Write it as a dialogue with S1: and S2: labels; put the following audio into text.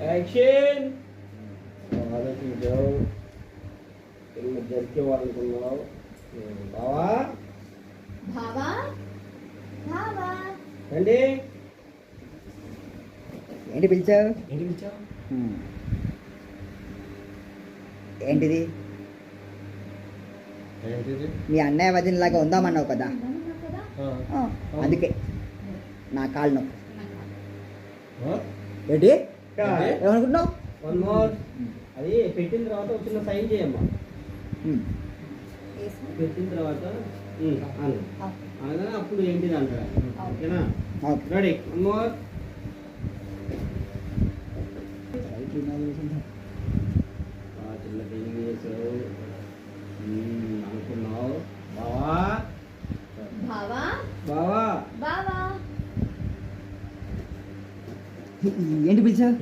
S1: Action. ఆలోచించావు, జరికేవాలనుకున్నావు. బావా
S2: బావా బావా
S1: రండి.
S3: ఏంటి పిలిచావు?
S1: ఏంటి పిలిచావు?
S3: ఏంటిది?
S1: ఏంటిది?
S3: మీ అన్నయ్య వదినలాగా ఉందామన్నావు కదా, అందుకే నా కాళ్ళు నొప్పి. ఏంటి ఏమనుకుంటున్నావు?
S1: One more. అది పెట్టిన తర్వాత ఒక చిన్న సైన్ చేయమ్మా. పెట్టిన తర్వాత అనగానే అప్పుడు ఏంటిది అంటారా? ఓకేనా? రెడీ. One more. చిన్న పెయింగ్ చేసావు అనుకున్నావు. బావా
S2: బావా
S1: బావా
S2: బావా
S3: ఏంటి పిలిచావు?